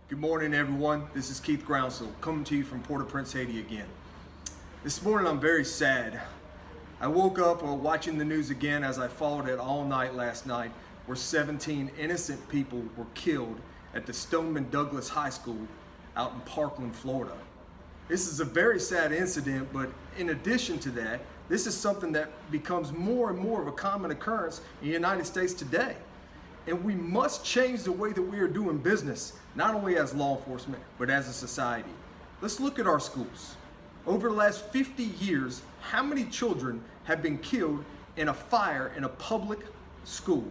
Good morning, everyone. This is Keith Grounsell coming to you from Port-au-Prince, Haiti again. This morning I'm very sad. I woke up watching the news again as I followed it all night last night, where 17 innocent people were killed at the Stoneman Douglas High School out in Parkland, Florida. This is a very sad incident, but in addition to that, this is something that becomes more and more of a common occurrence in the United States today. And we must change the way that we are doing business, not only as law enforcement, but as a society. Let's look at our schools. Over the last 50 years, how many children have been killed in a fire in a public school?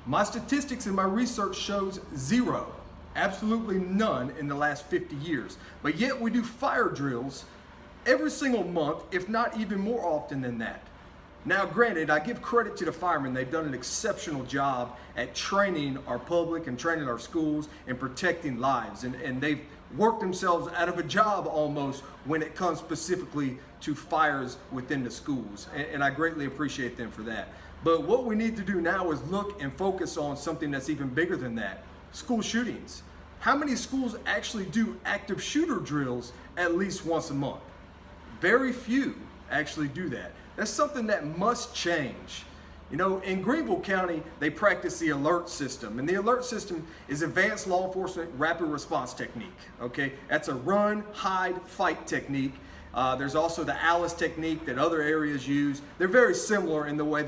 My statistics and my research shows zero, absolutely none in the last 50 years. But yet we do fire drills every single month, if not even more often than that. Now, granted, I give credit to the firemen. They've done an exceptional job at training our public and training our schools and protecting lives. And they've worked themselves out of a job almost when it comes specifically to fires within the schools. And I greatly appreciate them for that. But what we need to do now is look and focus on something that's even bigger than that: school shootings. How many schools actually do active shooter drills at least once a month? Very few actually do that. That's something that must change. You know, in Greenville County, they practice the alert system, and the alert system is advanced law enforcement rapid response technique. Okay, that's a run, hide, fight technique. There's also the Alice technique that other areas use. They're very similar in the way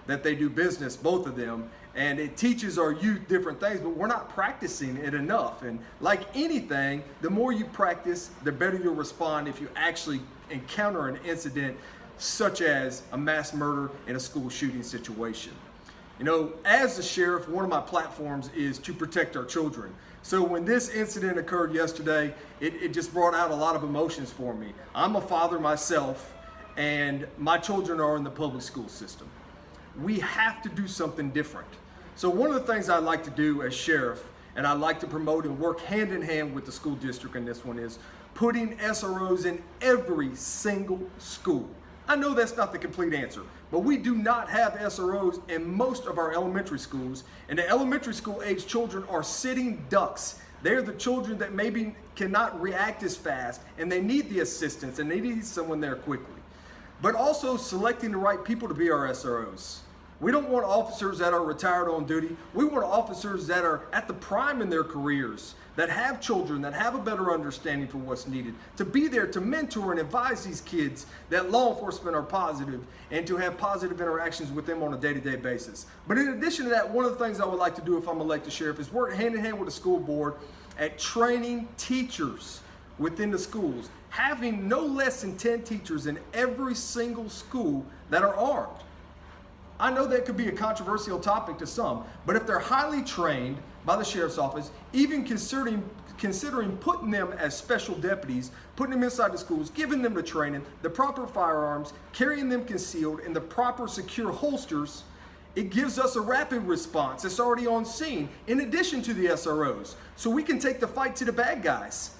that they do business, both of them, and it teaches our youth different things, but we're not practicing it enough. And like anything, the more you practice, the better you'll respond if you actually encounter an incident such as a mass murder in a school shooting situation. You know, as the sheriff, one of my platforms is to protect our children. So when this incident occurred yesterday, it just brought out a lot of emotions for me. I'm a father myself, and my children are in the public school system. We have to do something different. So one of the things I like to do as sheriff, and I like to promote and work hand in hand with the school district in this one, is putting SROs in every single school. I know that's not the complete answer, but we do not have SROs in most of our elementary schools, and the elementary school age children are sitting ducks. They're the children that maybe cannot react as fast, and they need the assistance, and they need someone there quickly. But also selecting the right people to be our SROs. We don't want officers that are retired on duty. We want officers that are at the prime in their careers, that have children, that have a better understanding for what's needed, to be there to mentor and advise these kids that law enforcement are positive, and to have positive interactions with them on a day-to-day basis. But in addition to that, one of the things I would like to do if I'm elected sheriff is work hand in hand with the school board at training teachers within the schools, having no less than 10 teachers in every single school that are armed. I know that could be a controversial topic to some, but if they're highly trained by the sheriff's office, even considering putting them as special deputies, putting them inside the schools, giving them the training, the proper firearms, carrying them concealed in the proper secure holsters, it gives us a rapid response. It's already on scene, in addition to the SROs, so we can take the fight to the bad guys.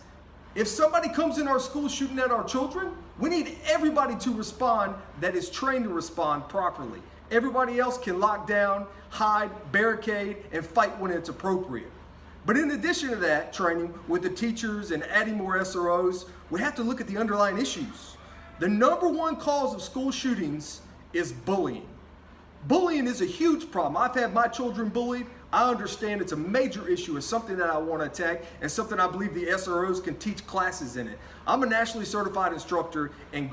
If somebody comes in our school shooting at our children, we need everybody to respond that is trained to respond properly. Everybody else can lock down, hide, barricade, and fight when it's appropriate. But in addition to that training with the teachers and adding more SROs, we have to look at the underlying issues. The number one cause of school shootings is bullying. Bullying is a huge problem. I've had my children bullied. I understand it's a major issue. It's something that I want to attack, and something I believe the SROs can teach classes in it. I'm a nationally certified instructor in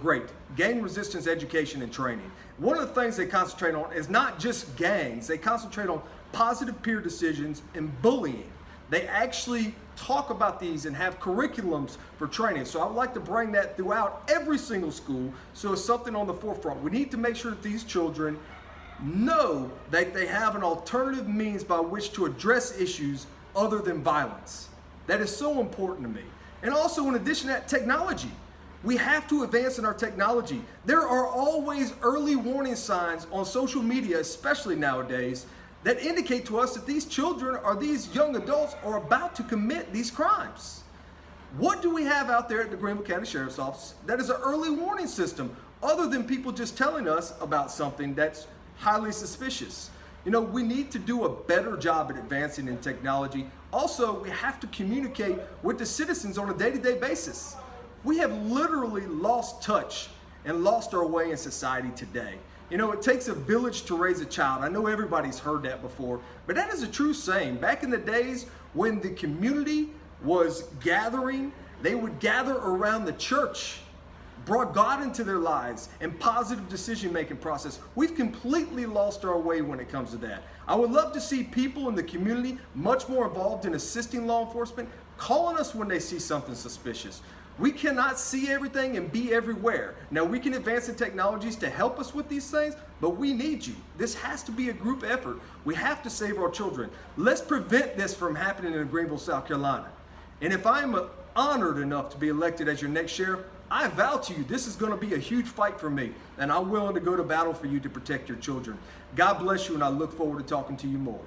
gang resistance education and training. One of the things they concentrate on is not just gangs. They concentrate on positive peer decisions and bullying. They actually talk about these and have curriculums for training. So I would like to bring that throughout every single school, so it's something on the forefront. We need to make sure that these children know that they have an alternative means by which to address issues other than violence. That is so important to me. And also, in addition to that, technology. We have to advance in our technology. There are always early warning signs on social media, especially nowadays, that indicate to us that these children or these young adults are about to commit these crimes. What do we have out there at the Greenville County Sheriff's Office that is an early warning system, other than people just telling us about something that's highly suspicious? You know, we need to do a better job at advancing in technology. Also, we have to communicate with the citizens on a day-to-day basis. We have literally lost touch and lost our way in society today. You know, it takes a village to raise a child. I know everybody's heard that before, but that is a true saying. Back in the days when the community was gathering, they would gather around the church, brought God into their lives and positive decision-making process. We've completely lost our way when it comes to that. I would love to see people in the community much more involved in assisting law enforcement, calling us when they see something suspicious. We cannot see everything and be everywhere. Now, we can advance in technologies to help us with these things, but we need you. This has to be a group effort. We have to save our children. Let's prevent this from happening in Greenville, South Carolina. And if I'm honored enough to be elected as your next sheriff, I vow to you, this is going to be a huge fight for me, and I'm willing to go to battle for you to protect your children. God bless you, and I look forward to talking to you more.